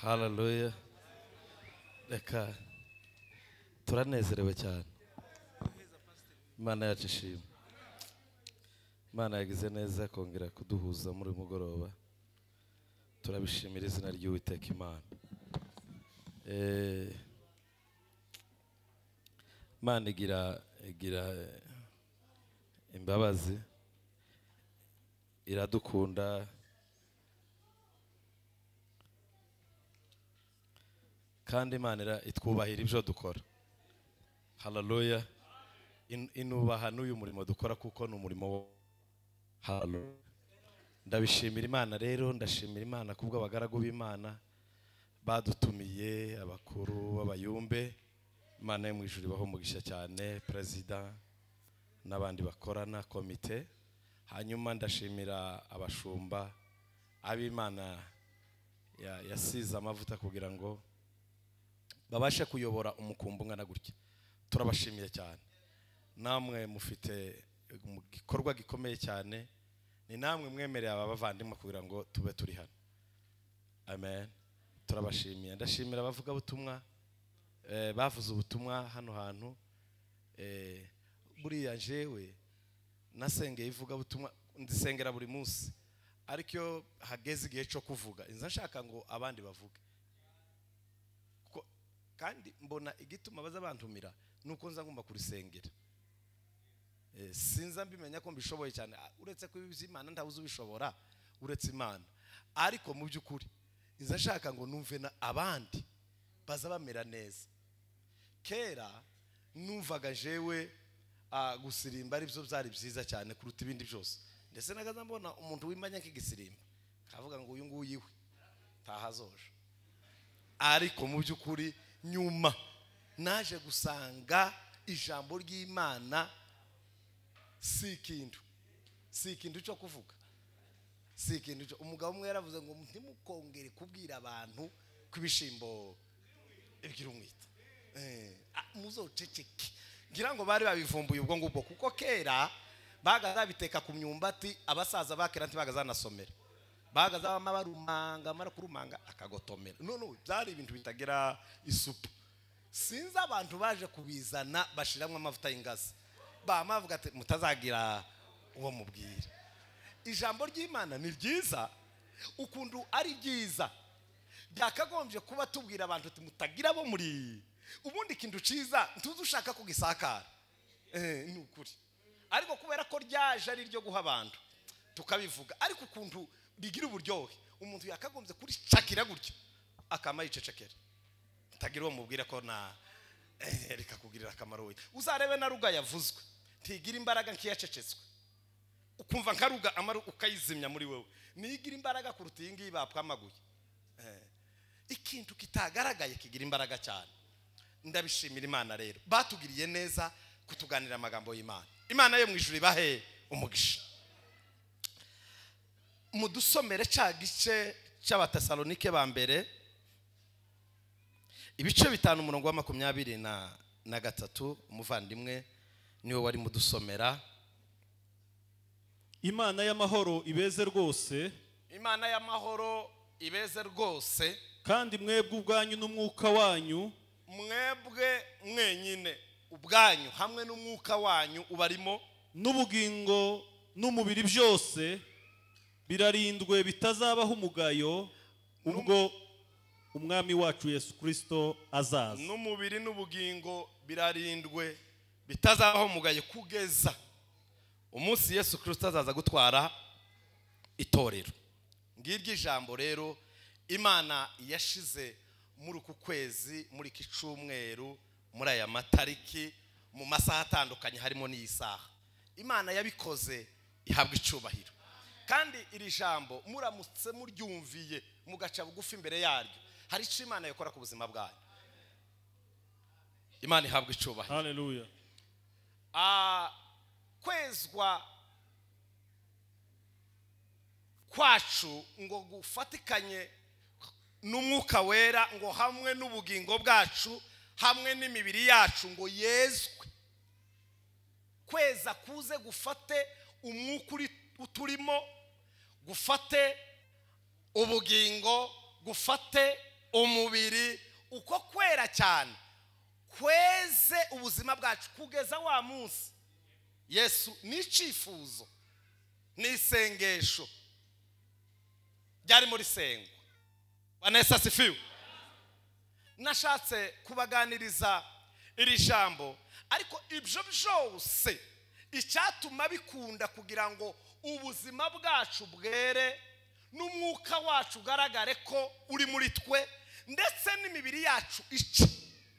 Hallelujah. Reka turanezerewe cyane. Imana yacu ishimwe. Imana yagize neza kongera kuduhuza muri mugoroba. Turabishimira izina ry'Uwiteka Imana. Imana igira imbabazi, iradukunda kandi Imana itwubahira ibyo dukora. Hallelujah. Inubaha n'uyu murimo dukora kuko ni umurimo. Hallelujah. Ndabishimira Imana rero, ndashimira Imana kubwo abagaragu b'Imana badutumiye, abakuru b'abayumbe. Imana yo mu ijuru ibaho umugisha cyane, president n'abandi bakorana komite. Hanyuma ndashimira abashumba ab'Imana yasize amavuta kugira ngo babashe kuyobora umukumbu ngana gutya. Turabashimiye cyane. Namwe mufite igikorwa gikomeye cyane. Ni namwe mwemereye aba bavandimwe kugira ngo tube turi hano. Amen. Turabashimiye. Ndashimira abavuga butumwa bavuze ubutumwa hano hantu. Buriya jewe nasengeye ivuga butumwa, ndisengera buri munsi. Ariko hageze igihe cyo kuvuga, inza nshaka ngo abandi bavuge. Kandi mbona igituma baza bantumira nuko nza ngomba kurisengera. Sinza mbimenya ko mbishoboye cyane, uretse ko Imana ndabuze ubishobora uretse Imana. Ariko mu byukuri inza nshaka ngo numve na abandi baza bamera neza. Kera numvaga jewe gusirimba ari byo byari byiza cyane kuruta ibindi byose. Ndetse nagaza mbona umuntu wimanya nk'igisirimba kavuga ngo uyu nguyu iwe tahazoje. Ariko mu byukuri nyuma naje gusanga ijambo ry'Imana si ikintu cyo kuvuga, si ikintu cyo. Umugabo umwe yaravuze ngo ntimukongere kubwira abantu kwibishimbo ebyiri umwita, muzoceceke. Ngira ngo bari babivumbuye ubwo ngubwo, kuko kera bagaza biteka ku myumbati, abasaza bakera ntibagaza nasomera, bagaza amabarumanga mara kurumanga akagotomera. No byari ibintu bitagira isupu. Sinza abantu baje kubizana bashiramwe amavuta y'ingazi, bamavuga ati mutazagira uwo mubwira. Ijambo ry'Imana ni ryiza, ukundu ari ryiza byakagombye kuba tubwira abantu ati mutagira bo muri ubundi kintu ciza ntuzi ushaka kugisakara. Ni ukuri. Ariko kubera ko ryaje ari ryo guha abantu tukabivuga, ariko ukuntu bigira uburyohe umuntu yakagombye kuri cakira gutya akama yicecekera, tagira uwo mubwira ko na reka kugirira akamaro we. Uzarebe na ruga yavuzwe ntigira imbaraga nkiyacecetswe, ukumva nkaruga amaru ukayizimya muri wewe, nigira imbaraga kuruta ingi bapwamaguye. Ikintu kitagaragaye kigira imbaraga cyane. Ndabishimira Imana rero batugiriye neza kutuganira amagambo y'Imana. Imana yo mu ijuru ibahe umugisha. Mudusomere cya gice cy'Abatesalonike ba mbere ibice 5 umurongo wa 23. Umuvandimwe niwe wari mudusomera. Imana y'amahoro ibeze rwose, Imana y'amahoro ibeze rwose, kandi mwebwe ubwanyu n'umwuka wanyu, mwebwe mwenyine ubwanyu hamwe n'umwuka wanyu ubarimo, n'ubugingo n'umubiri byose birarindwe bitazabaho umugayo ubwo umwami wacu Yesu Kristo azaza. N'umubiri n'ubugingo birarindwe bitazabaho umugayo kugeza umunsi Yesu Kristo azaza gutwara itorero. Ngiryo ijambo rero Imana yashize muri uku kwezi, muri iki cyumweru, muri aya matariki, mu masaha atandukanye harimo n'isaha. Imana yabikoze ihabwa icubahiro. Kandi iri jambo muramutse muryumviye mugaca bugufi imbere yaryo, hari icyo Imana yakora ku buzima bwayo. Imana ihabwa icubahiro. Hallelujah. Kwezwa kwacu ngo gufatikanye n'umwuka wera, ngo hamwe n'ubugingo bwacu hamwe n'imibiri yacu ngo yezwe. Kweza kuze gufate umwuka uturimo, gufate ubugingo, gufate umubiri uko kwera cyane kweze ubuzima bwacu kugeza wa munsi Yesu ni icifuzo ni isengesho byari muri sengo. Vanessa sifiwe. Nashatse kubaganiriza iri jambo ariko ibyo byose icyatuma bikunda kugira ngo ubuzima bwacu bwere n'umwuka wacu ugaragare ko uri muri twe ndetse n'imibiri yacu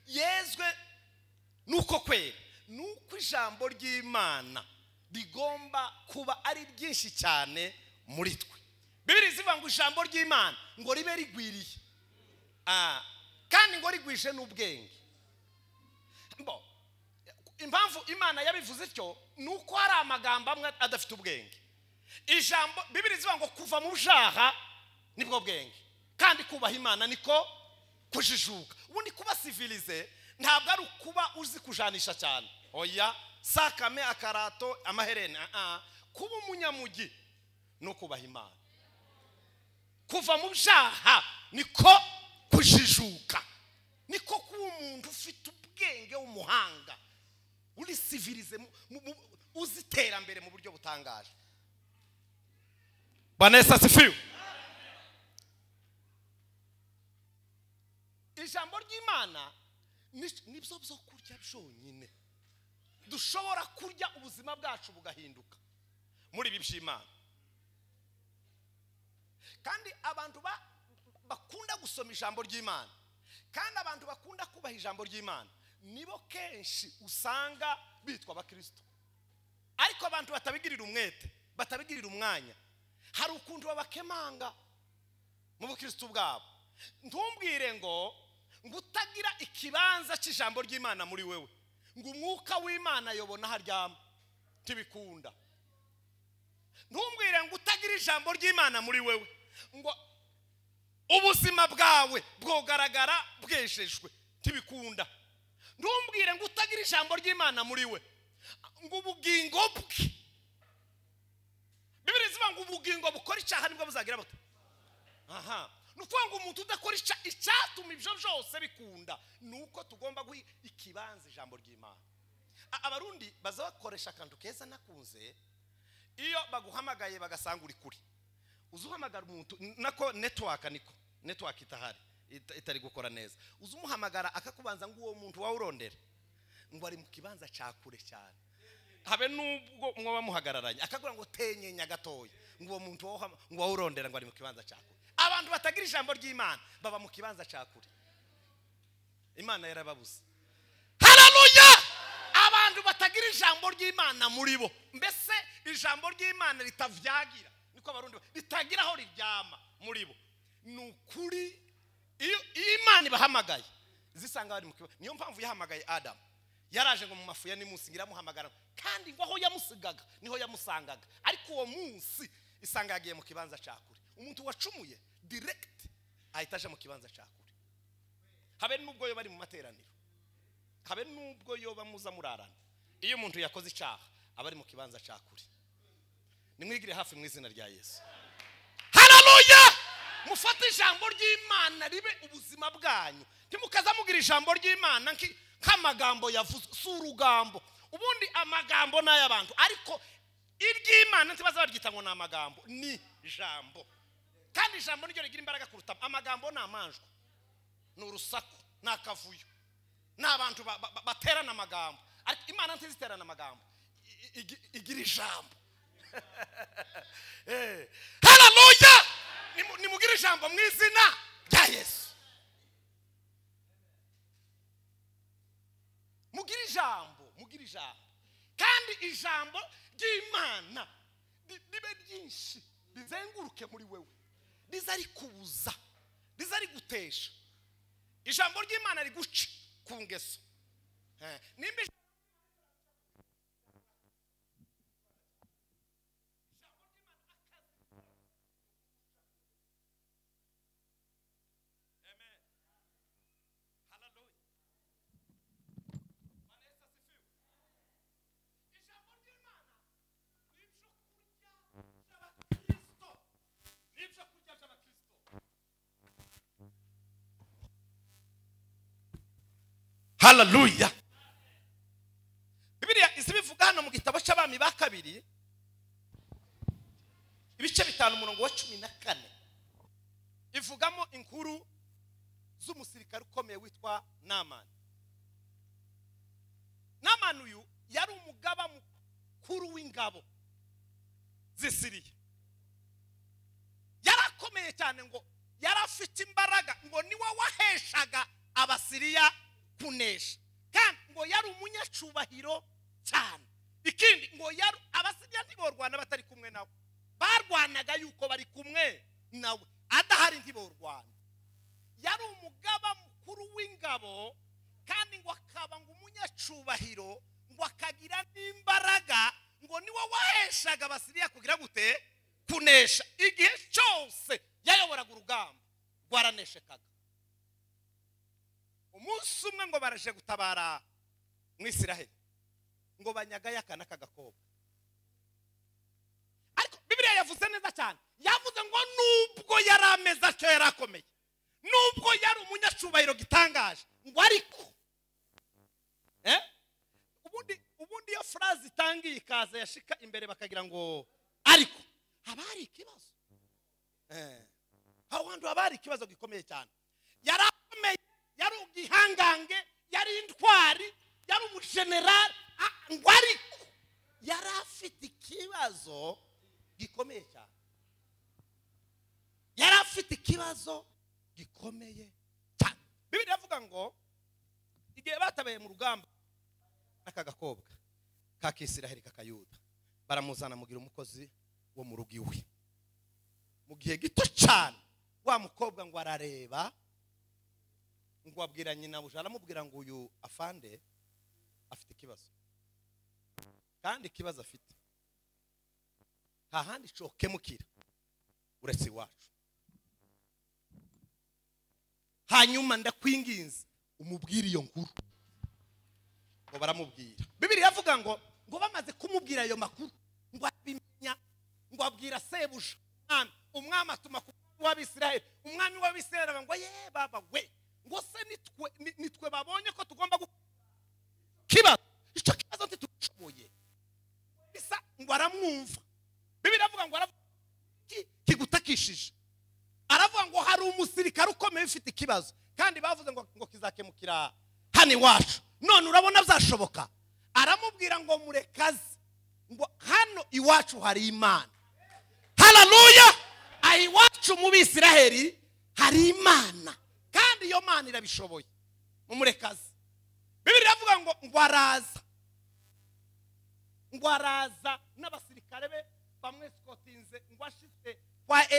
yezwe nuko kwera nuko ijambo ry'Imana rigomba kuba ari ryinshi cyane muri twe. Bibiri zivuga ngo ijambo ry'Imana ngo ribe rigwiriye kandi ngo rigwishe n'ubwenge. Impamvu Imana yabivuze cyo nuko hari amagambo amwe adafite ubwenge. Ijambo Bibiri zivuga ngo kuva mu byaha nibwo bwenge kandi kubaha Imana niko kujijuka. Ubundi kuba civilize ntabwo ari kuba uzi kujanisha cyane, oya, sakame akarato amaherene, kuba umunyamugi no kubaha Imana. Kuva mu byaha niko kujijuka, niko kuba umuntu ufite ubwenge w'umuhanga uri civilize uziterambere mu buryo butangaje. Vanessa sifiwe. Ijambo ry'Imana nibyo byo kurya byonyine dushobora kurya ubuzima bwacu bugahinduka muri ibi by'Imana. Kandi abantu bakunda gusoma ijambo ry'Imana kandi abantu bakunda kubaha ijambo ry'Imana nibo kenshi usanga bitwa abakristo, ariko abantu batabigirira umwete, batabigirira umwanya. Hari ukuntu babakemanga mu bukristo bwabo. Ntumbwire ngo utagira ikibanza cy'ijambo ry'Imana muri wewe ngo umwuka w'Imana yobona haryama, tibikunda. Ntumbwire ngo utagira ijambo ry'Imana muri wewe ngo ubuzima bwawe bwogaragara bwejejwe, tibikunda. Ntumbwire ngo utagira ijambo ry'Imana muri we ngo ubugingo bwe, Bibiri zivuga ngo ubugingo bukora icyaha nibwo buzagira bute. Nukuvuga ngo umuntu udakora icyatuma ibyo byose bikunda nuko tugomba guha ikibanza ijambo ry'Imana. Abarundi baza bakoresha akantu keza nakunze, iyo baguhamagaye bagasanga uri kuri uzuhamagara umuntu nako network itahari itari gukora neza, uzumuhamagara akakubanza ngo uwo muntu wawurondera ngo ari mu kibanza cyakure cyane, habe nubwo mwoba muhagararanye akagura ngo tenyenya gatoya ngo uwo muntu ngo wawurondera ngo ari mu kibanza cyakure. Abantu batagira ijambo ry'Imana baba mu kibanza cyakure, Imana yarababuze. Haleluya. Abantu batagira ijambo ry'Imana muri bo, mbese ijambo ry'Imana litavyagira, niko abarundi litagira aho riryama muri bo, nukuri iyo Imana ibahamagaye zisanga bari mu kibanza. Niyo mpamvu yahamagaye Adam, yaraje ngo mu mafu ya nimunsi ngiramuhamagara kandi ngo aho yamusigaga niho yamusangaga, ariko uwo munsi isanga yagiye mu kibanza cyakure. Umuntu wacumuye direct ahitaje mu kibanza cyakure, habe nubwo yo bari mu materaniro, habe nubwo yo bamuza murarana. Iyo umuntu yakoze icyaha aba ari mu kibanza cyakure. Nimwigire hafi mu izina rya Yesu. Haleluya. Mufate ijambo ry'Imana ribe ubuzima bwanyu, timukaza mugira ijambo ry'Imana nk'amagambo yavuze surugambo. Ubundi amagambo n'ay'abantu, ariko iry'Imana ntibaza baryita ngo n'amagambo, ni ijambo. Kandi ijambo niryo rigira imbaraga kuruta amagambo. N'amanjwe n'urusaku n'akavuyo n'abantu baterana amagambo, ariko Imana ntiziterana amagambo, igira ijambo. Haleluya. Nimugire ijambo mu izina rya Yesu. Mugire ijambo kandi ijambo ry'Imana ribe ryinshi, rizenguruke muri wewe, rizari kubuza, rizari gutesha. Ijambo ry'Imana riguce ku ngeso. Nimba haleluya. Bibiliya izibivuga hano mu gitabo cy'abami ba kabiri ibice 5 umurongo wa 14 ivugamo inkuru z'umusirikare ukomeye witwa Namani. Namani uyu yari umugaba mukuru w'ingabo z'Isiriya. Yarakomeye cyane ngo yarafite imbaraga ngo niwe waheshaga abasiriya kunesha, kandi ngo yari umunyacubahiro cyane. Ikindi ngo yari abasiriya ntiborwana batari kumwe nawe, barwanaga yuko bari kumwe nawe, adahari ntiborwana. Yari umugaba mukuru w'ingabo kandi ngo akaba ngo umunyacubahiro, ngo akagira n'imbaraga, ngo niwe waheshaga abasiriya kugira gute kunesha. Igihe cyose yayoboraga urugamba rwaraneshekaga. Umunsi umwe ngo baraje gutabara mu Isiraheli, ngo banyagaye akana k'agakobwa. Ariko Bibiliya yavuze neza cyane, yavuze ngo nubwo yari ameze atyo yarakomeye, nubwo yari umunyacubahiro gitangaje, ngo ariko ubundi iyo phrase itangiye ikaza yashika imbere bakagira ngo ariko habari ikibazo. Abantu habari ikibazo gikomeye cyane. Yarakomeye, yari ugihangange, yari intwari, yari umugeneral, ngo ariko yari afite ikibazo gikomeye cyane. Yari afite ikibazo gikomeye cyane. Bibiliya ivuga ngo igihe batabaye mu rugamba aka gakobwa ka Kisiraheli k'Akayuda baramuzana mugira umukozi wo mu rugo iwe. Mu gihe gito cyane wa mukobwa ngo arareba, ngo abwira nyina buja, aramubwira ngo uyu afande afite ikibazo, kandi ikibazo afite nta handi cokemukira uretse iwacu. Hanyuma ndakwinginze umubwire iyo nkuru. Ngo baramubwira. Bibiliya yavuga ngo bamaze kumubwira ayo makuru, ngo abimenya, ngo abwira sebuja umwami atuma ku w'Abisiraheli. Umwami w'Abisiraheli ngo ye baba we, ngo se nitwe babonye ko tugomba kibazo icyo kibazo ntitugishoboye bisa. Ngo aramwumva. Bibiliya avuga ngo kigutakishije, aravuga ngo hari umusirikare ukomeye ufite ikibazo, kandi bavuze ngo kizakemukira hano iwacu. None urabona byashoboka? Aramubwira ngo murekaze, ngo hano iwacu hari Imana. Haleluya! Aho iwacu mu Bisiraheli hari Imana, kandi iyo Mana irabishoboye. Mumurekaze. Bibiliya ivuga ngo araza n'abasirikare be bamwe skotinze, ngo ashite kwa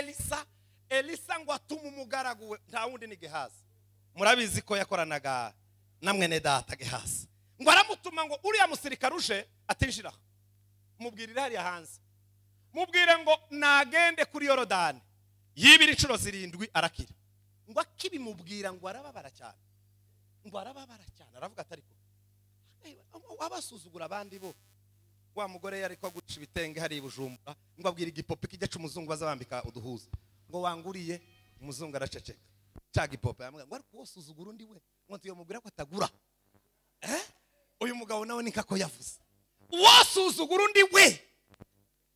Elisa ngo atuma umugaragu we, nta wundi ni Gehazi. Murabizi ko yakoranaga na mwene data Gehazi. Ngo aramutuma ngo uriya musirikare uje atinjira, mubwirira hariya hanze, mubwire ngo nagende kuri Yorodani yibira inshuro 7 arakira. Ngo akibimubwira ngo arababara cyane, aravuga ati ariko abasuzugura abandi bo. Wa mugore yari ko gucisha ibitenge hari Bujumbura, ngo abwira igipope kijya cy'umuzungu bazabambika uduhuza, ngo wanguriye. Umuzungu araceceka. Cya gipope yamubwira ngo ariko wosuzugura undi we, ngo tuyomubwira ko atagura. Uyu mugabo nawe ni kako yavuze, wosuzugura undi we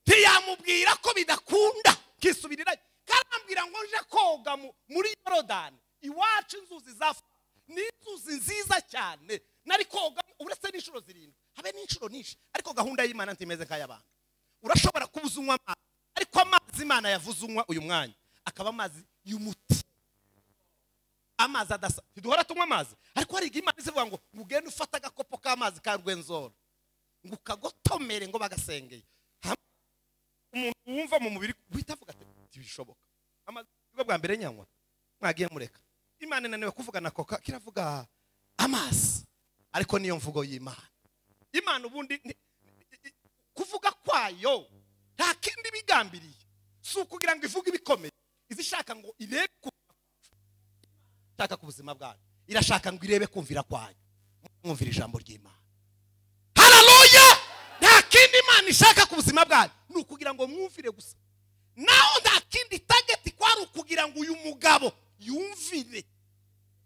ntiyamubwira ko bidakunda kisubirira. Karambwira ngo nje koga muri Yorodani iwacu, inzuzi zafa ni inzuzi nziza cyane, nari koga uretse n'inshuro 7, habe n'inshuro nyinshi. Ariko gahunda y'Imana ntimeze nk'ay'abantu. Urashobora kubuza unywa amazi, ariko amazi Imana yavuze unywa uyu mwanya akaba amazi y'umuti, amazi adasa. Ntiduhora tunywa amazi, ariko hari Imana izivuga ngo ugende ufata agakopo k'amazi ka Rwenzoro, ngo ukagotomere, ngo bagasengeye. Umuntu wumva mu mubiri guhita avuga ati bishoboka. Amazi bwa mbere nyanywa mwagiye mureka. Imana inaniwe kuvuga na koka, kiravuga amazi, ariko niyo mvugo y'Imana. Imana ubundi kuvuga kwayo nta kindi bigambiriye, si ukugira ngo ivuge ibikomeye. Izishaka ngo irebe ku buzima bwayo, irashaka ngo irebe kumvira kwayo, mwumvira ijambo ry'Imana. Haleluya! Nta kindi Imana ishaka ku buzima bwayo, ni ukugira ngo mwumvire gusa. Naho nta kindi target kwari ukugira ngo uyu mugabo yumvire.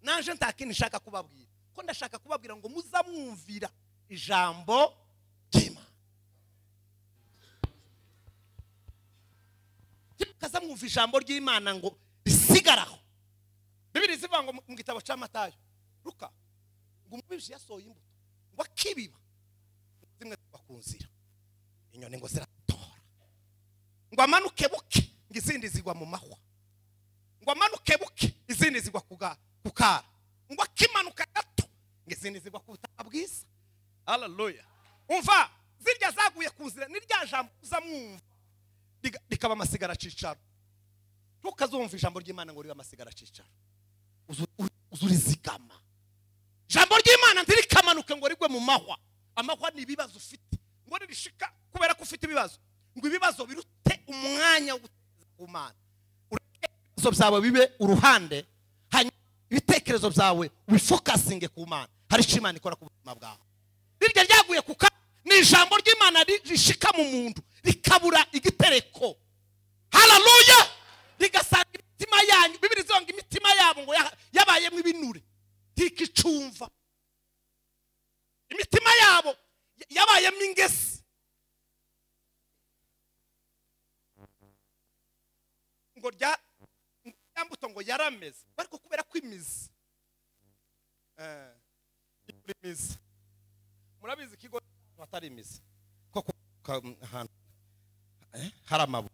Nanje nta kindi nshaka kubabwira, ko ndashaka kubabwira ngo muzamwumvira ijambo ry'Imana. Kazamwumva ijambo ry'Imana ngo risigaraho. Bibiri zivuga ngo mu gitabo cya Matayo, Luka, ngo umubibyi yasohoye imbuto ngo akibiba zimwe bakunzira inyoni ngo ziratora, ngo amanuke buke ngo izindi zigwa mu mahwa, ngo amanuke buke izindi zigwa ku kara, ngo akimanuka gato ngo izindi zigwa ku butaka bwiza. Haleluya. Umva zirya zaguye kunzira ni rya jambo uzamwumva rikaba amasigara cicaro. Tukazumva ijambo ry'Imana ngo riba amasigara cicaro, uzurizigama. Ijambo ry'Imana ntirikamanuke ngo rigwe mu mahwa. Amahwa ni ibibazo ufite, ngo nirishika kubera ko ufite ibibazo, ngo ibibazo birute umwanya wo guteza ku Mana. Ibitekerezo byawe bibe uruhande, hanyuma ibitekerezo byawe wifokasinge ku Mana. Hari icyo Imana ikora ku buzima bwawe. Birya ryaguye kuka ni ijambo ry'Imana rishika mu muntu rikabura igitereko. Haleluya. Rigasanga imitima yanyu, Bibiri zonga imitima yabo ngo yabayemo ibinure ntikicumva. Imitima yabo yabayemo ingesi. Ngo yambuto ngo yarameze ariko kubera ko imizi imizi, murabizi ikigo batari imizi koko ahantu hari amabu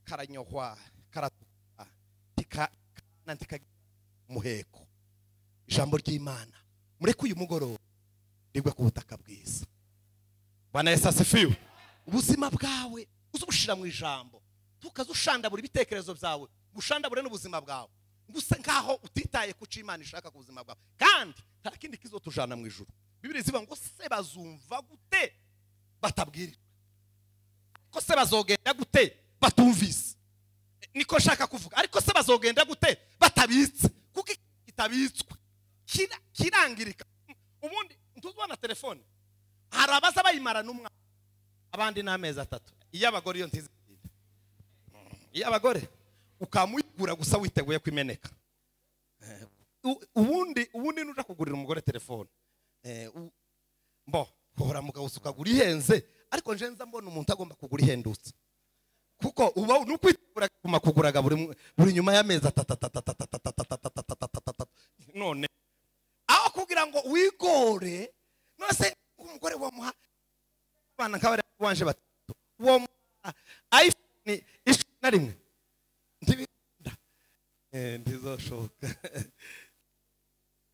karanyohwa karatuka tika muheko. Ijambo ry'Imana mureke uyu mugoroba rigwe ku butaka bwiza. Bwana Yesu asifiwe. Ubuzima bwawe uzubushira mu ijambo, tukazushandabura ibitekerezo byawe, gushandabure n'ubuzima bwawe, gusa nkaho utitaye ku cyo Imana ishaka ku buzima bwawe, kandi nta kindi kizotujana mu ijuru. Bibiri zivuga ngo se bazumva gute batabwirijwe, ko se bazogenda gute batumvise. Niko shaka kuvuga, ariko se bazogenda gute batabitse, kuko kitabitswe kirangirika. Ubundi ntuzwana telefone harabaza bayimara n'umwa abandi n'amezi 3. Iyo abagore iyo ntizigenda, iyo abagore ukamuyigura gusa witeguye kwimeneka. Ubundi nuja kugurira umugore telefone mbo hora mugabo ukagura ihenze, ariko nje nza mbona umuntu agomba kugura ihendutse, kuko uba nukwitegura kuguraga buri nyuma y'amezi 3. None aho kugira ngo wigore nose umugore wa muha bana nkabare wanje batatu wo iPhone 11 ndibinda ndizoshoka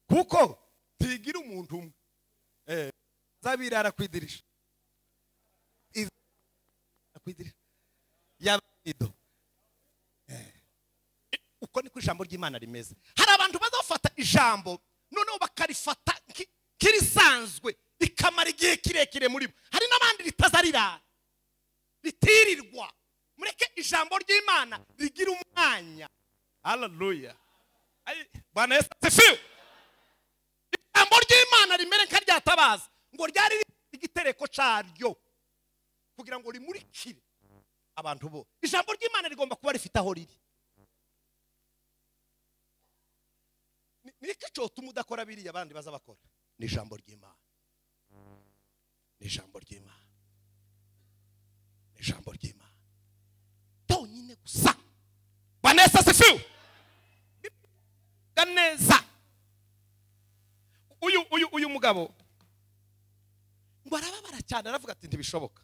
kuko tigira umuntu umwe zabirara kwidirisha yabido. Uko niko ijambo ry'Imana rimeze. Hari abantu bazofata ijambo noneho bakarifata kirisanzwe rikamara igihe kirekire muri bo. Hari n'abandi ritazarira ritirirwa. Mureke ijambo ry'Imana rigira umwanya. Haleluya. Bwana Yesu asifiwe. Ijambo ry'Imana rimere nka ryatabaza ngo ryari igitereko cyaryo kugira ngo rimurikire abantu bo. Ijambo ry'Imana rigomba kuba rifite aho riri. Niki cyo tumudakora biri abandi baza bakora. Ni ijambo ry'Imana. Ni ijambo ry'Imana. Ni ijambo ry'Imana. Tonyine gusa. Bwana Yesu asifiwe. Ganeza. Uyu mugabo ngo arababara cyane aravuga ati ntibishoboka.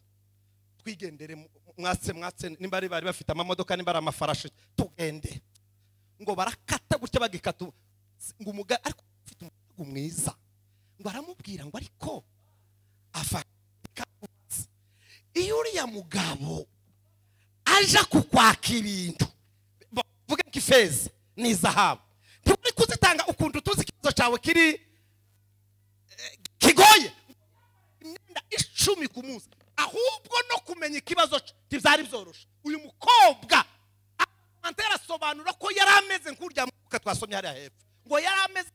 Twigendere mwatse nimba bari bafite amamodoka nimba ari amafarashi tugende. Ngo barakata gutya bagikata ngo umuga ariko ufite umugo mwiza, ngo aramubwira ngo ariko afaka iyo uriya mugabo aja kukwaka ibintu vuga nk'ifeza ni zahabu, nturi kuzitanga ukuntu tuzi ikibazo cyawe kigoye imyenda 10 ku munsi, ahubwo no kumenya ikibazo byari byoroshe. Uyu mukobwa antera sobanura ko yari ameze nk'urya muka twasomye hari hepfo, ngo yari ameze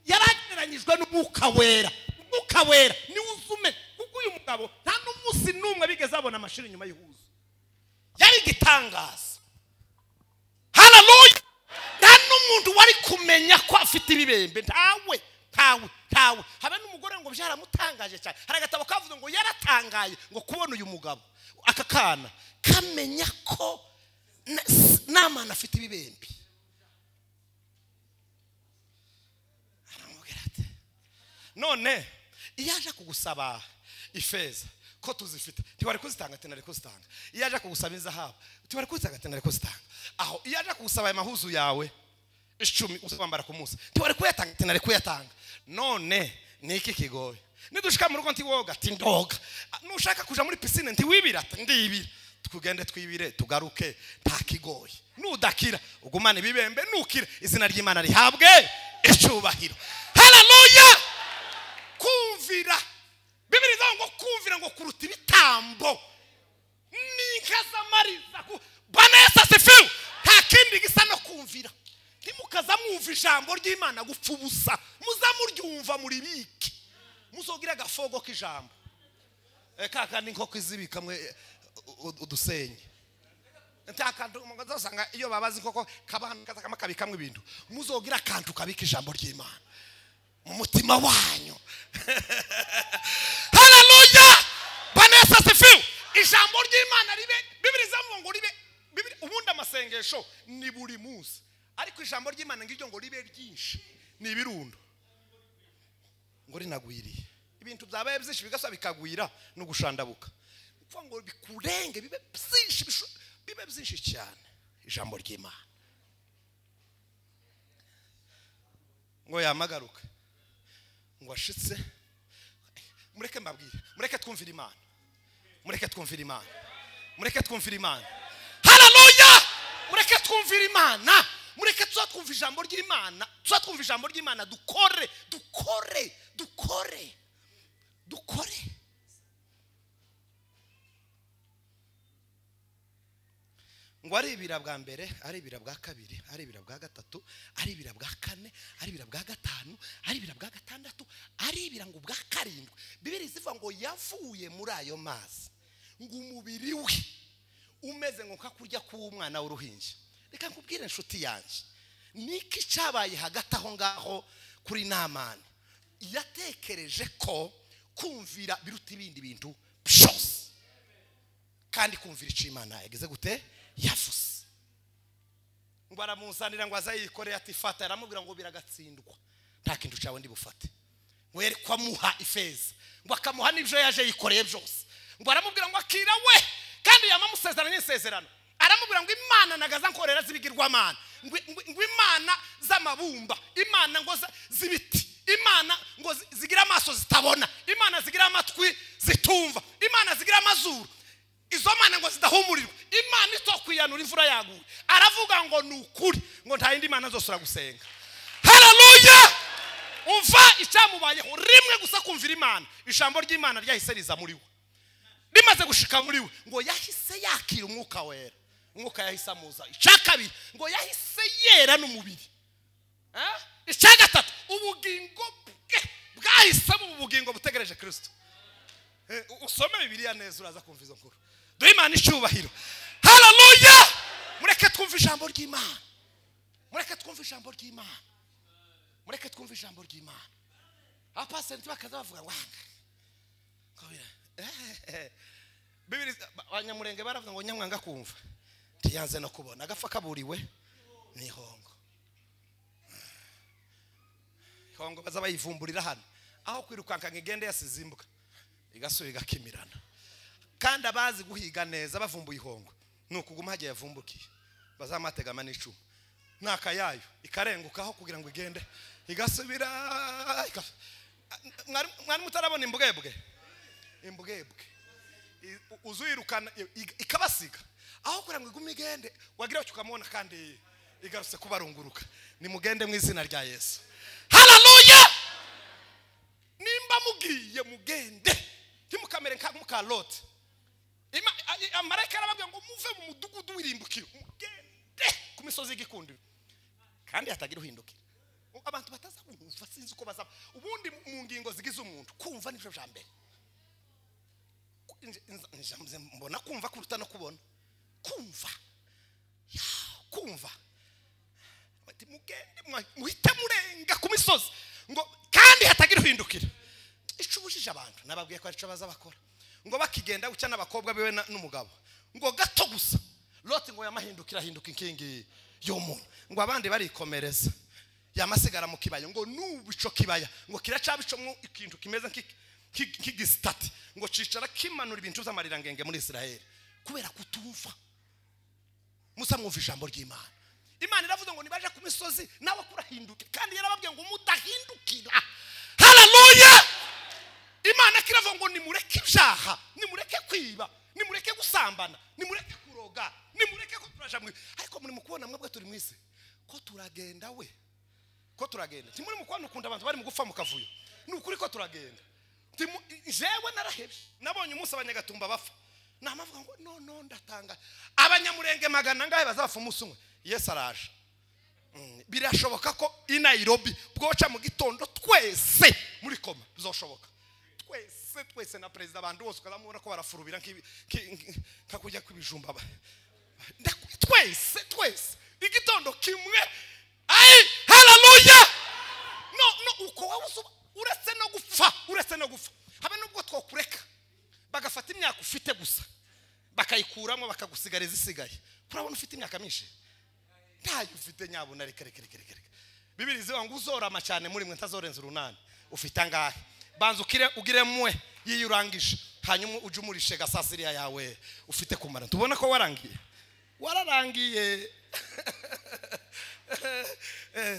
yaragereranyijwe n'umwuka wera. Umwuka wera ni uzume, kuko uyu mugabo nta n'umunsi n'umwe bigeze abona amashiri nyuma y'Ihuzu. Yari gitangaza. Haleluya. Nta n'umuntu wari kumenya ko afite ibibembe, ntawe cyawe. Habe n'umugore ngo byaramutangaje cyane, hari agatabo kavuze ngo yaratangaye ngo kubona uyu mugabo, aka kana kamenya ko n'amana afite ibibembe. Aramubwira ati none iyo aje kugusaba ifeza ko tuzifite ntiwari kuzitanga, ati nari kuzitanga. Iyo aje kugusaba izahabu ntiwari kuzitanga, ati nari kuzitanga. Aho iyo aje kugusaba amahuzu yawe 10 usambara ku munsi ntiwari kuyatanga, ati nari kuyatanga. None niki kigoye? Nidushika mu rugo nti woga, ati ndoga. Nushaka kuja muri piscine nti wibira, ati ndibira. Tukugende twibire tugaruke nta kigoye. Nudakira ugumane bibembe, nukira izina ry'Imana rihabwe icubahiro. Haleluya! Kumvira, Bibiri ivuga ngo kumvira ngo kuruta ibitambo n'inkasamariza. Bwana Yesu asifiwe. Nta kindi gisa no kumvira. Ntimukaza mwumva ijambo ry'Imana gupfa ubusa, muzamuryumva muri biki, muzogira agafogo k'ijambo. Kaka ni nkoko izibika mwe udusenye. Ntakantu mugazosanga iyo babazi nkoko kabana kabikamwe ibintu, muzogira akantu kabika ijambo ry'Imana mu mutima wanyu. Haleluya! Bwana Yesu asifiwe. Ijambo ry'Imana ribe, Bibiri izavuga ngo ribe, Bibiri ubundi amasengesho ni buri munsi, ariko ijambo ry'Imana ngiryo ngo ribe ryinshi ni ibirundo ngo rinagwiriye. Ibintu byabaye byinshi bigasa bikagwira no gushandabuka, kuvuga ngo bikurenge bibe byinshi cyane. Ijambo ry'Imana ngo yamagaruka ngo ashitse, mureke mbabwire, mureke twumvira Imana, mureke twumvira Imana, mureke twumvira Imana. Haleluya! Mureke twumvira Imana, mureke twumva ijambo ry'Imana, twumva ijambo ry'Imana, dukore ngo ari ibira bwa mbere, ari ibira bwa kabiri, ari ibira bwa gatatu, ari ibira bwa kane, ari ibira bwa gatanu, ari ibira bwa gatandatu, ari ibira ngo bwa karindwi. Bibiri zivuga ngo yavuye muri ayo mazi ngo umubiri we umeze ngo kakurya k'umwana w'uruhinja. Reka nkubwire inshuti yanjye, niki cyabaye hagati aho ngaho kuri Namani. Yatekereje ko kumvira biruta ibindi bintu byose, kandi kumvira icyo Imana yageze gute yavuze. Ngo aramuzanira ngo azayikoreye, ati fata. Aramubwira ngo biragatsindwa, nta kintu cyawe ndi bufate. Ngo yari kwamuha ifeza, ngo akamuha n'ibyo yaje yikoreye byose. Ngo aramubwira ngo akira we, kandi yamamusezeranye isezerano. Aramubwira ngo Imana nagaza nkorera zibigirwamana, ngo Imana z'amabumba, Imana ngo zibiti, Imana ngo zigira amaso zitabona, Imana zigira amatwi zitumva, Imana zigira amazuru, izo Mana ngo zidahumurirwa, Imana itokwiyanura imvura yaguye. Aravuga ngo nukuri ngo nta yindi Mana zose uragusenga. Haleluya! Umva icyamubayeho rimwe gusa kumvira Imana. Ijambo ry'Imana ryahise riza muri we, rimaze gushika muri we ngo yahise yakira umwuka wera. Umwuka yahise amuza. Icakabiri ngo yahise yera n'umubiri. Icya gatatu ubugingo bwahise mu bugingo butegereje Kristo. Usome Bibiliya neza uraza kumva izo nkuru. Duhe Imana icyubahiro. Haleluya! Mureke twumve ijambo ry'Imana, mureke twumve ijambo ry'Imana, mureke twumve ijambo ry'Imana. Abapasiteri bakaza bavuga wanga Bibiri abanyamurenge baravuga ngo nyamwanga kumva ntiyanze no kubona, agafa kaburiwe ni hongo. Hongo baza bayivumburira hano, aho kwirukanka ngigende yasizimbuka igasubira gakimirana. Kandi abazi guhiga neza bavumbuye ihongo nukuguma hagiye yavumbukiye, bazamategama n'icuma nakayayo ikarengukaho kugira ngo igende igasubira. Mwari mutarabona imbwebwe uzuyirukana ikabasiga, aho kugira ngo igume igende wagira cyo ukamubona kandi igarutse kubarunguruka. Nimugende mu izina rya Yesu. Haleluya! Nimba mugiye mugende, ntimukamere nka mukaroti. Amarayika arababwira ngo muve mu mudugudu w'irimbukiro mugende ku misozi y'igikundi, kandi hatagira uhindukira. Abantu batazabumva sinzi uko bazaba. Ubundi mu ngingo zigize umuntu kumva nivyo bya mbere. Mbona kumva kuruta no kubona. Kumva bati mugende muhite murenga ku misozi ngo kandi kandi hatagira uhindukira. Icubujije abantu nababwiye ko arico baza bakora ngo bakigenda gucya n'abakobwa biwe n'umugabo ngo gato gusa Loti ngo yamahindukira hinduka inkingi yo muntu ngo abandi barikomereza yamasigara mu kibaya ngo nubico kibaya ngo kiracabicomwe ikintu kimeze nk'igistati ngo cicara kimanura ibintu by'amarira ngenge muri Israeli kubera kutumva. Musa mwumva ijambo ry'Imana. Imana iravuze ngo nibaje ku misozi nawe kurahinduka kandi yarababwiye ngo mudahindukira. Haleluya. Imana kiravuga ngo nimureke ibyaha, nimureke kwiba, nimureke gusambana, nimureke kuroga, nimureke ko turaja mwe. Ariko muri mukubona mwebwe turi mwise ko turagenda we. Ko turagenda. Timuri mukubona ukunda abantu bari mu gupfa mu kavuyo. Ni ukuri ko turagenda. Jewe narahebye. Nabonye umunsi abanyagatumba bapfa. Namavuga ngo no ndatanga. Abanyamurenge magana ngahe bazapfa umunsi umwe. Yesu araje. Birashoboka ko i Nairobi bwoca mu gitondo twese muri koma bizoshoboka. Twese na president abantu bose ukazamubona ko barafurubira nkakujya kwibijumba. Twese igitondo kimwe. Ai haleluya. No uko wawuzuba uretse no gupfa. Habe nubwo twokureka bagafata imyaka ufite gusa bakayikuramo bakagusigariza isigaye. Kurabona ufite imyaka myinshi ntayo ufite nyabuna reka. Bibiri zivuga ngo uzorama cyane muri mwe ntazorenza urunani. Ufite angahe? Banza ugire mwe yiyurangije hanyuma uje umurishe gasasiriya yawe ufite kumara. Tubona ko wararangiye.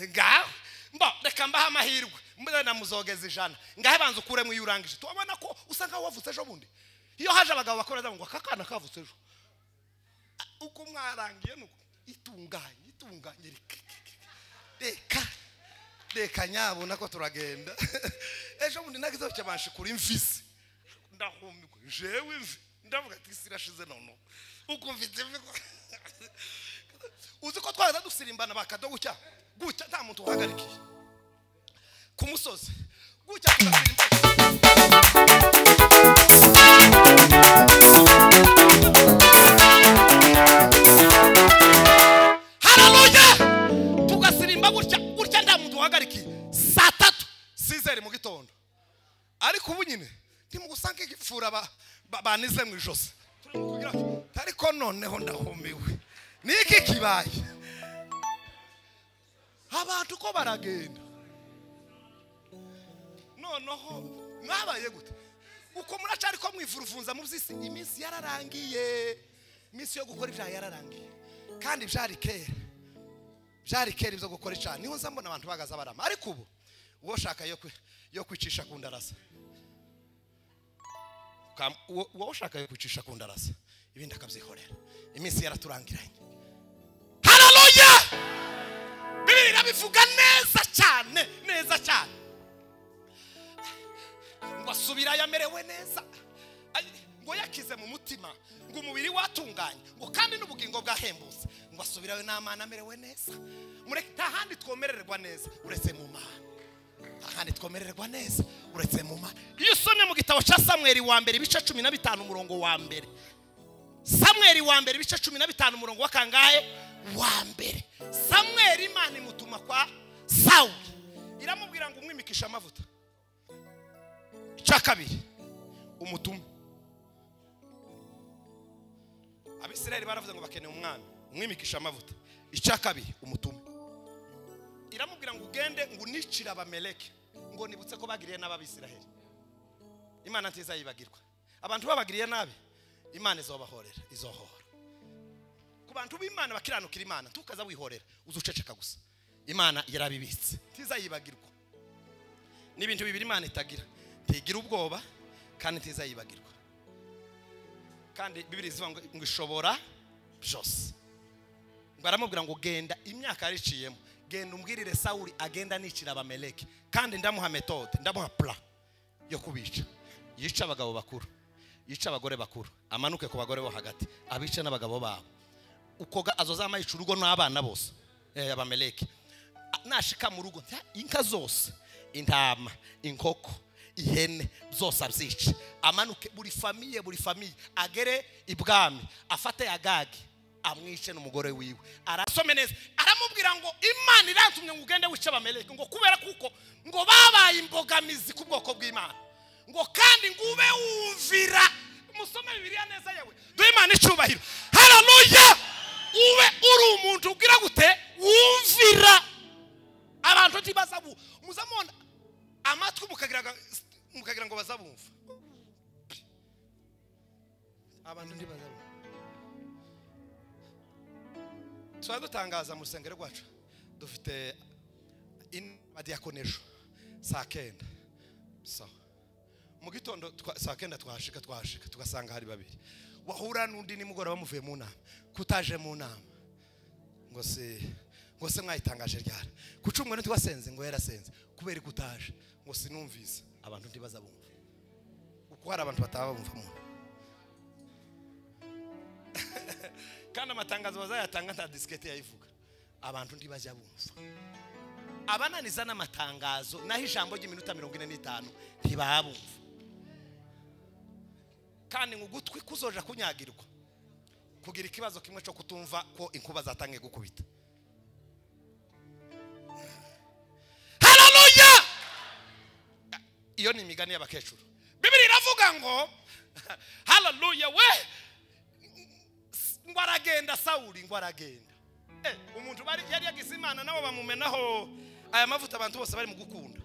Ngaho mba reka mbaha amahirwe mbona muzogeza ijana ngahe banza ukure mu yurangije. Tubona ko usanga wavutse ejo bundi. Iyo haje abagabo bakora ngo kakana kavutse ejo uko mwarangiye nuko itunganye reka nyabona ko turagenda. Ejo bundi nagize cyabashe kuri imfisi ndahumikwe jewe imvi ndavuga ati sirashize none uko mfite uzi ko twaza dusirimbana bakado gucya nta muntu uhagarikiye ku musozi gucya tugasimba. Haleluya. Tugasirimba gutya nta muntu uhagarikiye saa 3 6 mu gitondo. Ariko ubu nyine ntimugusange gipfura banize mu ijosi. Ariko noneho ndahumiwe. Niki kibaye? Abantu ko baragenda. Noneho mwabaye gute? Uko muracari ko mwivuruvunza mu byisi iminsi yararangiye. Iminsi yo gukora ibyaha yararangiye. Kandi byari kera ibyo gukora cyane. Niho nzambona abantu bagaza barama. Ariko ubu uwo shaka yo kwicisha ku ndarasa. Uwo ushaka yo kwicisha ku ndarasa ibindi akabyihorera. Iminsi yaraturangiranye. Haleluya. Bibiri bivuga neza cyane. Ngo asubira yamerewe neza. Ngo yakize mu mutima ngo umubiri watunganye ngo kandi n'ubugingo bwahembutse ngo asubirawe n'Imana amerewe neza. Mureke tahandi twomererwa neza uretse mu Mana. Tahandi twomererwa neza uretse mu Mana. Iyo usomye mu gitabo cya Samuel wa mbere ibice 15 umurongo wa mbere. Samuel wa mbere ibice 15 umurongo wa kangahe wa mbere. Samuel Imana imutuma kwa Saul. Iramubwira ngo umwimikisha amavuta. Cya kabiri umutuma. Abisirayeli baravuze ngo bakeneye umwami umwimikisha amavuta. Icya kabiri umutuma. Iramubwira ngo ugende ngo unicira abameleki ngo nibutse ko bagiriye n'ababisirayeli. Imana ntiza yibagirwa. Abantu babagiriye nabi Imana izohora. Ku bantu b'Imana bakiranukira Imana tukaza wihorera uzuceceka gusa. Imana yarabibitse ntiza yibagirwa. N'ibintu bibiri Imana itagira. Ntigira ubwoba kandi ntiza yibagirwa. Kandi Bibiri zivuga ngo ishobora byose. Ngo aramubwira ngo genda imyaka yariciyemo. Genda umbwirire Sauli agenda nicira abameleki kandi ndamuha metode ndamuha plan yo kubica. Yica abagabo bakuru, yica abagore bakuru, amanuke ku bagore bo hagati, abice n'abagabo babo. Ukoga azozama yica urugo n'abana bose abameleki. Nashika mu rugo inka zose, intama, inkoko, ihene zose abyica. Amanuke buri famiye agere ibwami afate Agagi amwice n'umugore wiwe. Arasome neza aramubwira ngo Imana irantumye ngo ugende wice Abameleki ngo kubera kuko ngo babaye imbogamizi ku bwoko bw'Imana ngo kandi ngube wumvira. Musome Bibiliya neza yewe duhe Imana icubahiro. Haleluya. Ube uri umuntu ugira gute wumvira abantu tibazabu muzamona amatwi mukagira ngo bazabumva abantu ndibazabu. Twadutangaza mu rusengero rwacu dufite abadiakonesho saa 9 so mu gitondo saa 9 twashika tugasanga hari babiri wahura n'undi nimugoroba bamuvuye mu nama kutaje mu nama ngo se mwayitangaje ryara kucumwe ntitwasenze ngo yarasenze kubera kutaje ngo sinumvise abantu ndibaza bumva uko hari abantu batabumva mu kandi amatangazo bazayatanga nta diskete yayivuga abantu ndibajya bumva abananiza n'amatangazo naho ijambo ry'iminota 45 ntibabumva kandi ngugutwi kuzoja kunyagirwa kugira ikibazo kimwe cyo kutumva ko inkuba zatangiye gukubita. Haleluya. Iyo ni imigani y'abakecuru. Bibiri iravuga ngo haleluya we ngo aragenda Sawuli ngo aragenda umuntu bari yari yagize Imana nabo bamumenaho aya mavuta abantu bose bari mu gukunda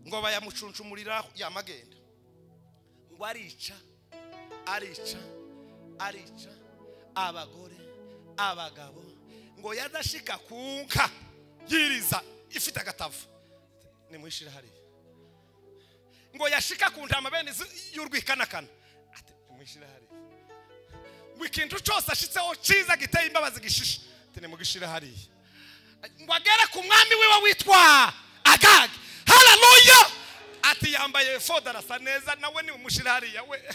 ngo bayamucuncumurira yamagenda ngo arica abagore abagabo ngo yadashika kunka yiriza ifite agatavu ni mwishira hari ngo yashika kuntama bene y'urwikanakana ati mwishira hari wikintu cyose ashitseho ciza giteye imbabazi gishisha ati ni mugishira hari ngo agere ku mwami wiwe witwa Agagi. Haleluya. Ati yambaye fodara sa neza nawe ni umushira hari yawe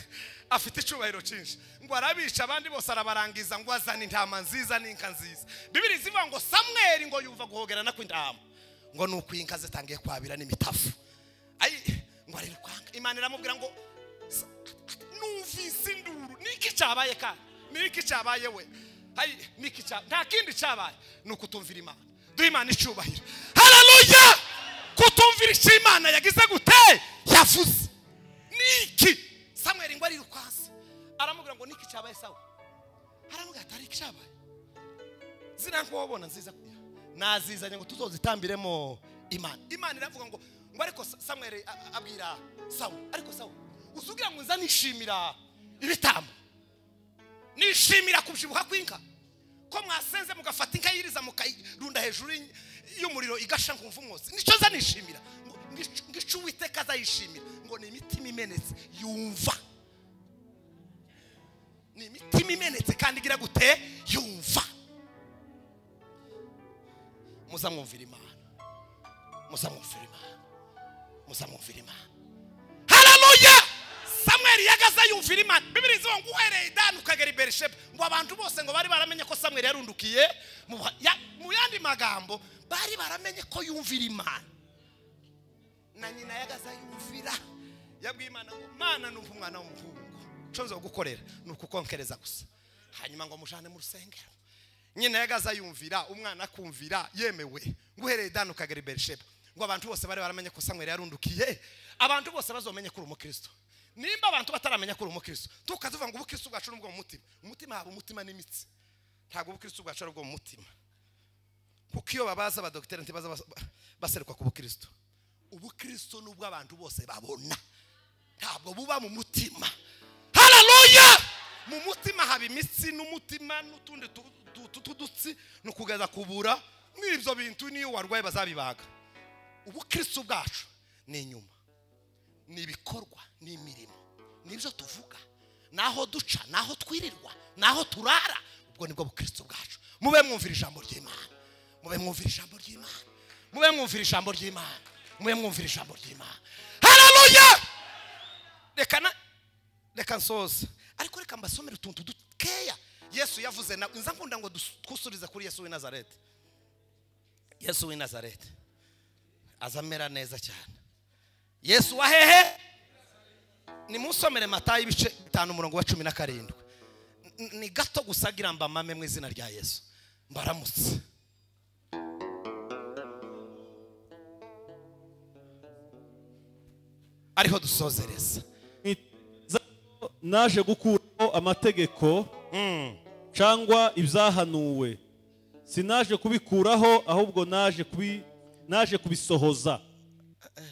afite icubahiro cyinshi ngo arabica abandi bose arabarangiza ngo azana intama nziza n'inka nziza. Bibiri zivuga ngo Samweli ngo yumva guhogerana kw'intama ngo nuko inka zitangiye kwabira n'imitafu ngo ari kwanga Imana iramubwira ngo numvise induru niki cyabaye kandi niki cyabaye we niki nta kindi cyabaye nuko utumvira Imana. Duhe Imana icubahiro. Haleluya. Kutumvira Imana yagize gute yavuze niki Samweli ngo ari rukwase aramubwira ngo niki cyabaye sawa aramubwira atari cyabaye zina ngo wabona nziza kuya nazizanye ngo tuzozitambiremo Imana iravuga ngo ariko Samweli abwira sawa ariko sawa usugira ngo nza nishimira ibitambo nishimira kubyibuha kw'inka ko mwasenze mugafata inka yiriza mukayirunda hejuru y'umuriro igasha nkumva umwotsi nico za nishimira ngicu Uwiteka azayishimira ngo ni imitima imenetse yumva ni imitima imenetse kandi igira gute yumva. Muzamwumvira Imana haleluya. Samweli yagaza yumvira Imana. Bibiri zivuga ngo uhereye Dan ukagera i Berisheba ngo abantu bose ngo bari baramenye ko Samweli yarundukiye mu yandi magambo bari baramenye ko yumvira Imana. Na nyina yagaza yumvira yabwiye Imana ngo Mana numva umwana w'umuhungu cyo gukorera nukukonkereza gusa hanyuma ngo mujane mu rusengero. Nyina yagaza yumvira umwana akumvira yemewe ngo uhereye Dan ukagera i Berisheba ngo abantu bose bari baramenye ko Samweli yarundukiye. Abantu bose bazomenye ko uri umukristo. Nimba abantu bataramenya ko uri umukristo tukazuva ngo ubukristo bwacu n'ubwo mu mutima haba umutima n'imitsi ntago ubukristo bwacu n'ubwo mu mutima kuko iyo babaza abadokiteri ntibaza baseruka ku bukristo. Ubukristo n'ubwo abantu bose babona ntabwo buba mu mutima. Haleluya. Mu mutima haba imitsi n'umutima n'utundi tudutsi no kugaza kubura n'ibyo bintu niyo warwaye bazabibaga. Ubukristo bwacu ni inyuma ni ibikorwa ni imirimo nibyo tuvuga naho duca naho twirirwa naho turara ubwo nibwo bukristo bwacu. Mube mwumvira ijambo ry'Imana haleluya. Reka nsoza ariko reka mbasomera utuntu dukeya Yesu yavuze na nza nkunda ngo twusurize kuri Yesu w'i Nazareti azamera neza cyane. Yesu wahehe ni musomere Matayo ibice 5:17 ni gato gusagira mbamame mu izina rya Yesu mbaramutse. Ariho dusozereza. Naje gukuraho amategeko cyangwa ibyahanuwe, sinaje kubikuraho ahubwo naje kubisohoza.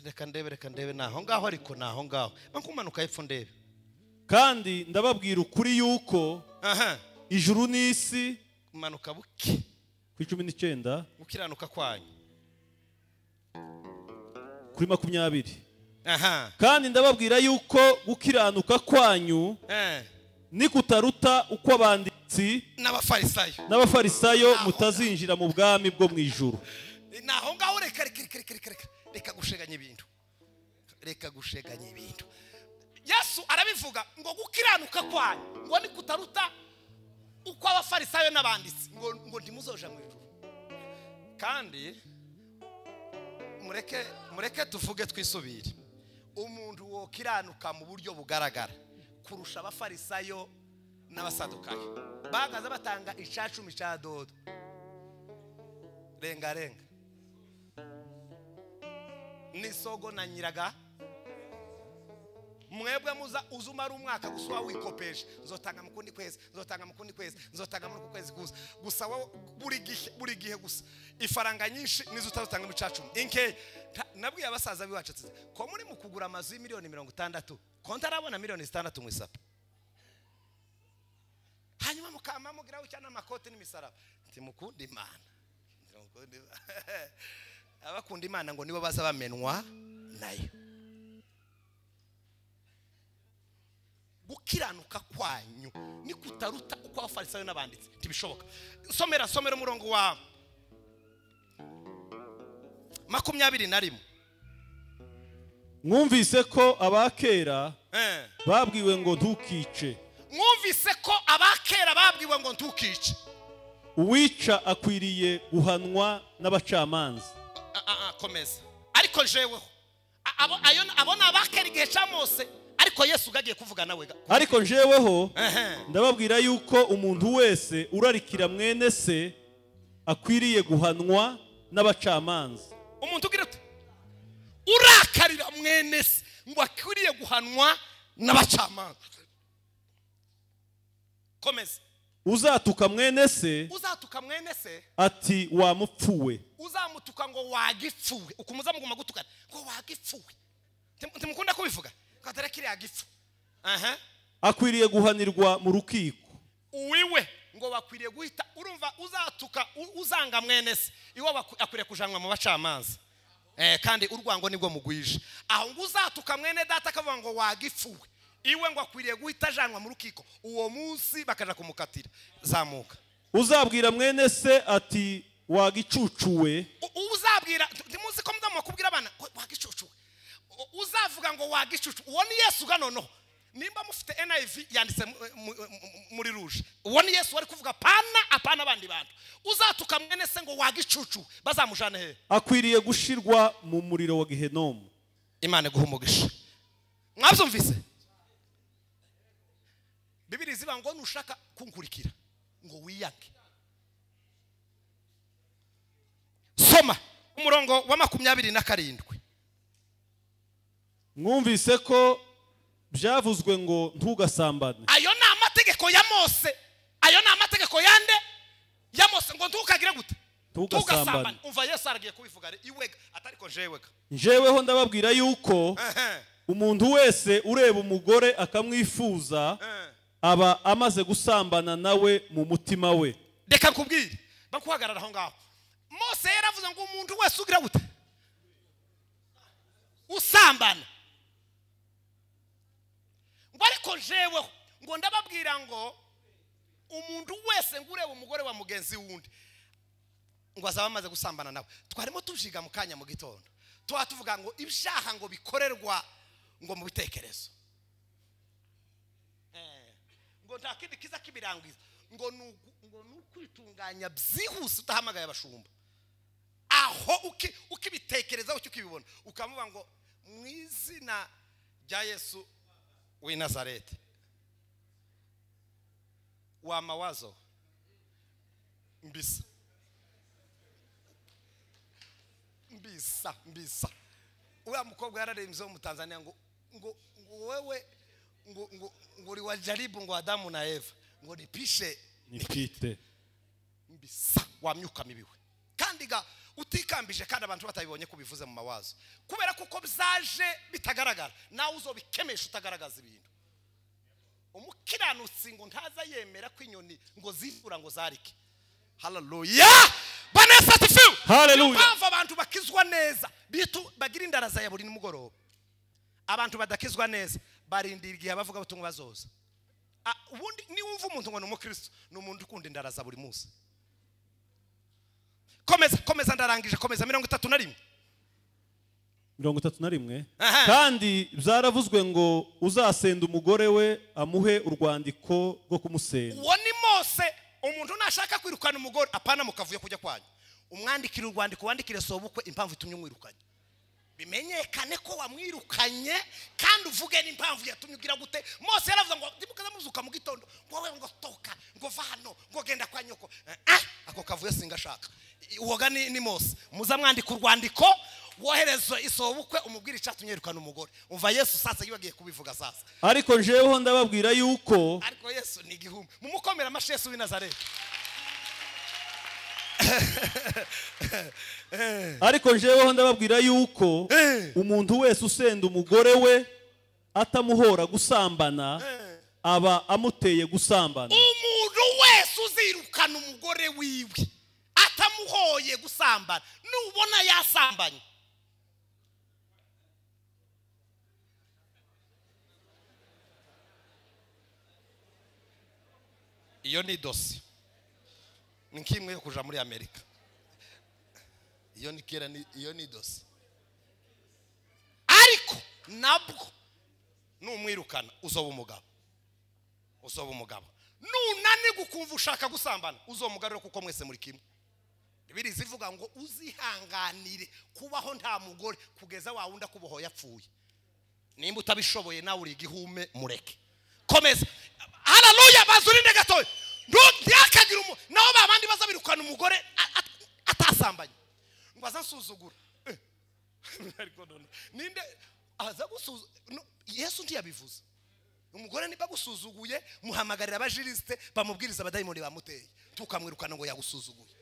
Reka ndebe naho ngaho, ariko naho ngaho bakumanuka hepfo ndebe. Kandi ndababwira ukuri yuko ijuru n'isi kumanuka buke ku 19 gukiranuka kwanyu kuri 20. Kandi ndababwira yuko gukiranuka kwanyu ni kutaruta uko abanditsi n'abafarisayo mutazinjira mu bwami bwo mu ijuru. Naho ngaho reka gusheganya ibintu. Yesu arabivuga ngo gukiranuka kwanyu ngo ni kutaruta uko abafarisayo n'abanditsi ngo ndimuzoja mu ijuru. Kandi mureke tuvuge twisubire. Umuntu wo kiranuka mu buryo bugaragara kurusha abafarisayo n'abasadukayo bagaza batanga icacumi ca dodo renga nisogo na nyiraga. Mwebwe muza uzumara umwaka guswa wikopesha nzotanga mukundi kwezi nzotanga muri kwezi gusa buri gihe gusa ifaranga nyinshi nizo utazotanga mu cacumi. Inke nabwiye abasaza biwacu ko muri mu kugura amazu y'imiliyoni 60 ko ntarabona miliyoni 6 mu isapa. Hanyuma mukama mugira ucyana amakote n'imisaraba ntimukunda Imana. Abakunda Imana ngo nibo baza bamenwa nayo. Gukiranuka kwanyu ni kutaruta uko abafarisayo n'abanditsi ntibishoboka. Somera umurongo wa 21. Mwumvise ko abakera babwiwe ngo ntukice. Mwumvise ko abakera babwiwe ngo ntukice. Uwica akwiriye guhanwa n'abacamanza. Komeza. Ariko jeweho abona abakera igihe cya Mose, ariko Yesu gagiye kuvuga nawe. Ariko njeweho ndababwira yuko umuntu wese urarikira mwene se akwiriye guhanwa n'abacamanza. Umuntu ugira ute urakarira mwene se ngo akwiriye guhanwa n'abacamanza. Komeza. Uzatuka mwene se ati wamupfuwe. Uzamutuka ngo wagipfuwe. Ukumuza muguma gutukana ngo wagipfuwe. Timukunda kubivuga katara kiri agifu. Akwiriye guhanirwa mu rukiko. Uwiwe ngo bakwiriye guhita urumva uzatuka uzanga mwene se iwo akwiriye kujanwa mu bacamanza. Kandi urwango nibwo mugwije. Aho ngo uzatuka mwene data akavuga ngo wagipfuwe, iwe ngo akwiriye guhita janwa mu rukiko. Uwo munsi bakaja kumukatira. Zamuka. Uzabwira mwene se ati wagicucuwe. Uzabwira ndimuzi ko mdamu akubwira abana wagicucuwe. Uzavuga ngo wagicucu. Uwo ni Yesu ganono. Nimba mufite NIV yanditse muri rouge. Uwo ni Yesu wari kuvuga apana abandi bantu. Uzatuka mwene se ngo wagicucu bazamujana he? Akwiriye gushirwa mu muriro wa Gehenomu. Imana guhumugisha. Mwabyumvise? Bibiri ziba ngo nushaka kunkurikira ngo wiyange. Soma umurongo wa 27. Mwumvise ko byavuzwe ngo ntugasambane. Ayo ni amategeko ya Mose. Ayo ni amategeko yande ya Mose ngo ntukagire gute? Ntugasambane. Umva Yesu aragiye kubivuga iwega atariko njewega. Njeweho ndababwira yuko umuntu wese ureba umugore akamwifuza aba amaze gusambana nawe mu mutima we. Reka nkubwire bakuhagarara aho ngaho. Mose yaravuze ngo umuntu wese ugira gute usambana. Ngo ariko jeweho ngo ndababwira ngo umuntu wese ngureba umugore wa mugenzi wundi ngo azaba amaze gusambana nawe. Twarimo tujiga mu kanya mu gitondo tuvuga ngo ibyaha ngo bikorerwa ngo mu bitekerezo. Ngo ntakindi kiza kibirangiza ngo nukwitunganya byihuse utahamagaye abashumba. Aho ukibitekereza ukibibona ukamuvuga ngo mu izina rya Yesu w'i Nazareti wa mawazo mbisa uya mukobwa yararemze mu Tanzania ngo wewe ngo uri wajaribu ngo Adamu na Eva ngo nipishe nipite mbisa wamyuka mibiwe kandi ga utikambije kandi abantu batabibonye ko bivuze mu mawazo kubera kuko byaje bitagaragara nawe uzobikemesha utagaragaza ibintu umukiranutsi ngo ntaza yemera ko inyoni ngo zivura ngo zarike hallelujah banesa tifu hallelujah bava abantu bakizwa neza bitu bagira indaraza ya buri nimugoroba abantu badakizwa neza barindira igihe abavuga butumwa bazoza ubundi ni wumva umuntu ngo ni umukristo ni umuntu ukunda indaraza buri munsi komeza ndarangije komeza 31 kandi byaravuzwe ngo uzasenda umugore we amuhe urwandiko rwo kumusenda uwo ni Mose umuntu nashaka kwirukana umugore apana mukavuye kujya kwanyu umwandikira urwandiko wandikire sobukwe impamvu itumye umwirukanye bimenyekane ko wamwirukanye kandi uvuge n'impamvu yatumye ugira gute Mose yaravuze ngo ndibukaza muzuka mu gitondo wowe ngo toka ngo vano ngo genda kwa nyoko ako kavuye singashaka uwoga ni Mose muza mwandika urwandiko woherezo isobukwe umubwira icatumye yirukana umugore umva Yesu sasa yibagiye kubivuga sasa ariko njeho ndababwira yuko ariko Yesu ni igihumbi mumukomera amashi Yesu w'i Nazareti ariko njeho ndababwira yuko umuntu wese usenda umugore we atamuhora gusambana aba amuteye gusambana umuntu wese uzirukana umugore wiwe atamuhoye gusambana nubona yasambanye iyo ni dosi ni kimwe yo kuja muri Amerika iyo ni dosi ariko nabwo numwirukana uzoba umugabo nunani gukumva ushaka gusambana uzomugarura kuko mwese muri kimwe Bibiri zivuga ngo uzihanganire kubaho nta mugore kugeza wawunda kuboho yapfuye nimba utabishoboye nawe uri igihume mureke komeza haleluya bazurinde gatoya ntiyakagira naho babandi bazabirukana umugore atasambanye ngo azansuzugura ariko none ninde aza gusuzugura Yesu ntiyabivuze umugore niba gusuzuguye muhamagarira abajiriste bamubwiriza abadayimoni bamuteye tukamwirukana ngo yagusuzuguye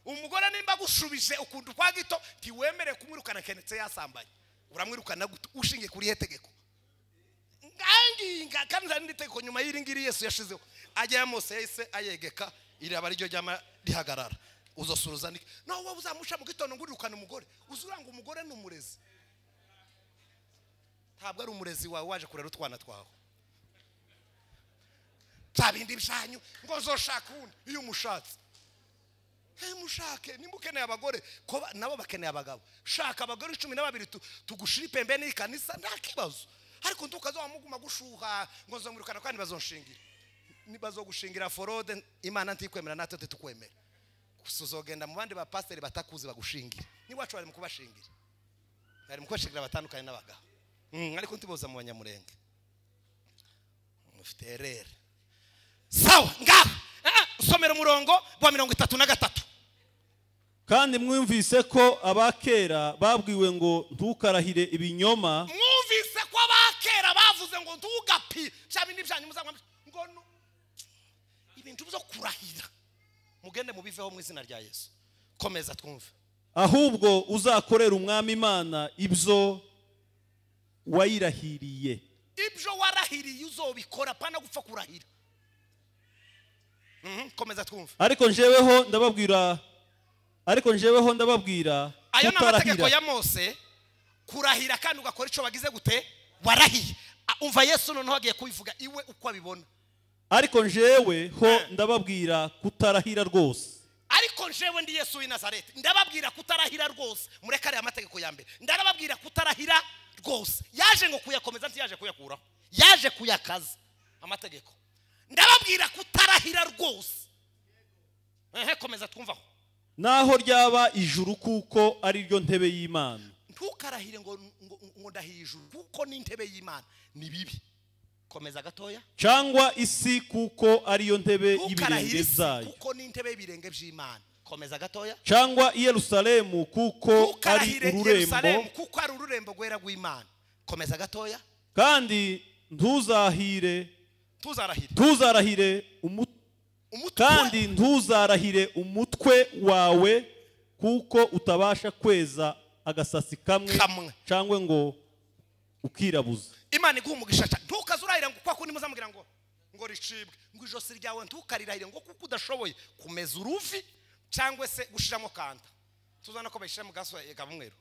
umugore nimba gushubije ukuntu kwa gito ntiwemere kumwirukana kenetse yasambanye uramwirukana ushingiye kuri hetegeko nganginga kandi nari nditeko nyuma y'iringiri Yesu yashizeho ajya Mose yahise ayegeka iraba ryo ryama rihagarara uzosuruza niki no wowe uzamusha mu gitondo ngurukana umugore uzuranga umugore n'umurezi ntabwo ari umurezi wawe waje kurera utwana twawe tabindi byanyu ngo zoshaka undi iyo umushatse mushake nimbukeneye abagore ko nabo bakeneye abagabo shaka abagore 12 tugushira ipembe n'ikanisa nta kibazo ariko ntukazo wamuguma gushuha ngo nzomurukana kandi bazonshingira nibazogushingira forode Imana ntikwemera natwe tukwemera usuzogenda mu bandi ba pastor batakuzi bagushingira ni wacu bari mu kubashingira bari mu kubashingira batandukanye n'abagabo ariko ntiboza mu banyamurenge mufite erere sawa ngaho somera umurongo wa 33 kandi mwumvise ko abakera babwiwe ngo ntukarahire ibinyoma mwumvise ko abakera bavuze ngo ntugapi cyabindi byanyu muzangwa ngo ibintu byo kurahira mugende mubiveho mu izina rya Yesu komeza twumve ahubwo uzakorera umwami Imana ibyo wayirahiriye ibyo warahiriye uzobikora pana gupfa kurahira komeza twumve ariko njeweho ndababwira ayo n'amategeko ya Mose kurahira kandi ugakora ico bagize gute warahiye umva Yesu noneho agiye kubivuga iwe uko abibona ariko njewe ho ndababwira kutarahira rwose ariko njewe ndi Yesu w'i Nazareti ndababwira kutarahira rwose murekare amategeko ya mbere ndarababwira kutarahira rwose yaje ngo kuyakomeza ntiyaje kuyakuraho yaje kuyakaza amategeko ndababwira kutarahira rwose komeza twumvaho naho ryaba ijuru kuko ari ryo ntebe y'Imana ntukarahire ngo ndahiye ijuru kuko ni intebe y'Imana ni bibi komeza gatoya. cyangwa isi kuko ariyo ntebe y'ibirenge Ntukarahire zayo, kuko ni intebe y'ibirenge by'Imana. Komeza gatoya. cyangwa i Yerusalemu kuko ari Ntukarahire Yerusalemu ururembo, kuko ari ururembo rwera rw'Imana. Komeza gatoya. kandi ntuzarahire kandi ntuzarahire umutwe wawe kuko utabasha kweza agasasi kamwe cyangwa ngo ukirabuza. Imana iguha umugisha. Ntukazurahira ngo kwako nimuzamubwira ngo ricibwe ngo ijosi ryawe ntukarirahire ngo kuko udashoboye kumeza uruvi cyangwa se gushiramo kanta. Tuzana ko bayishira mu gaso y'akabumwero.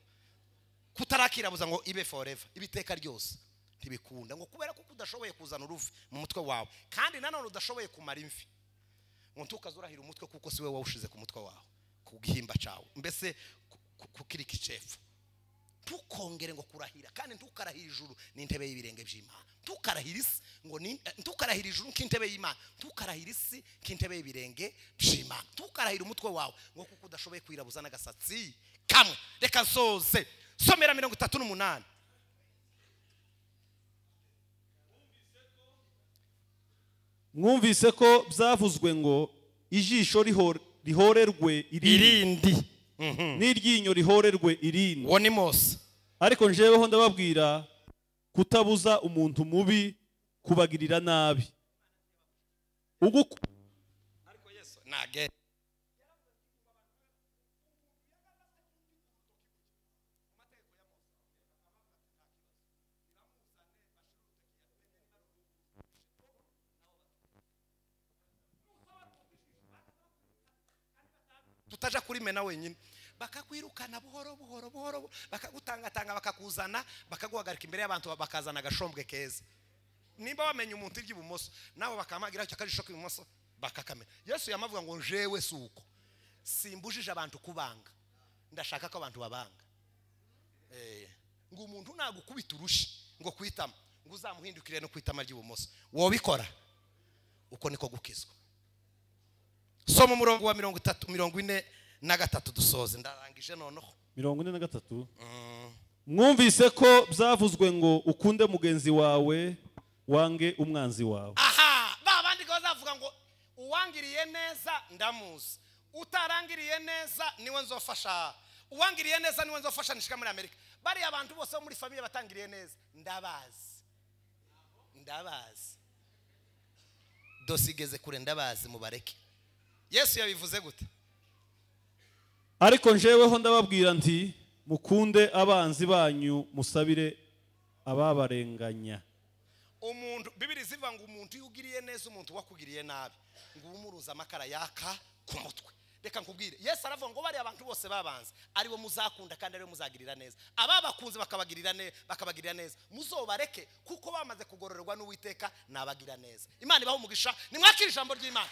Kutarakirabuza ngo ibe forever, ibiteka ryose. Ntibikunda ngo kubera kuko udashoboye kuzana uruvi mu mutwe wawe kandi nanone udashoboye kumara imvi. Ngo ntukazurahira umutwe kuko siwe wawushize ku mutwe wawe, ku gihimba cyawe, mbese kukirika icepfu. Ntukongere ngo kurahira kandi ntukarahira ijuru n'intebe y'ibirenge by'Imana. Ntukarahira isi ngo ntukarahira ijuru nk'intebe y'Imana. Ntukarahira isi nk'intebe y'ibirenge by'Imana. Ntukarahira umutwe wawe ngo kuko udashoboye kwirabuza n'agasatsi kamwe. Reka nsoze somera 38. Mwumvise ko byavuzwe ngo ijisho rihorerwe irindi n'iryinyo rihorerwe irindi. Woni Mose. Ariko njeweho ndababwira kutabuza umuntu mubi kubagirira nabi. Ariko Yesu nage tutaja kuri mena wenyine bakakwirukana buhoro bakagutangatanga bakakuzana bakaguhagarika imbere y'abantu bakazana agashombwe keza. Nimba wamenye umuntu iby'ibumoso nawe bakamagira cyo akajisho k'ibumoso bakakamenya. Yesu yamavuga ngo jewe suko simbujije abantu kubanga, ndashaka ko abantu babanga. Ngo umuntu nagukubita urushi ngo kwitama ngo uzamuhindukire no kwitama ry'ibumoso wobikora uko niko gukizwa. Soma umurongo wa 43 dusoze ndarangije noneho 43. Mwumvise ko byavuzwe ngo ukunde mugenzi wawe wange umwanzi wawe. Aha, babandi ko bazavuga ngo uwangiriye neza ndamuzi, utarangiriye neza niwe nzofasha, uwangiriye neza niwe nzofasha nishika muri Amerika. Bari abantu bose muri famille batangiriye neza ndabazi. Dosigeze kure ndabazi mubareke. Yesu yabivuze gute? Ariko njeweho ndababwira nti mukunde abanzi banyu musabire ababarenganya. Umuntu Bibiri zivuga ngo umuntu yugiriye neza umuntu wakugiriye nabi ngo umuruza amakara yaka ku mutwe. Reka nkubwire Yesu aravuga ngo bari abantu bose babanze ari bo muzakunda kandi ari bo muzagirira neza. Ababakunze bakabagirira neza muzobareke kuko bamaze kugororerwa n'Uwiteka nabagira neza. Imana ibaho umugisha. Nimwakira ijambo ry'Imana.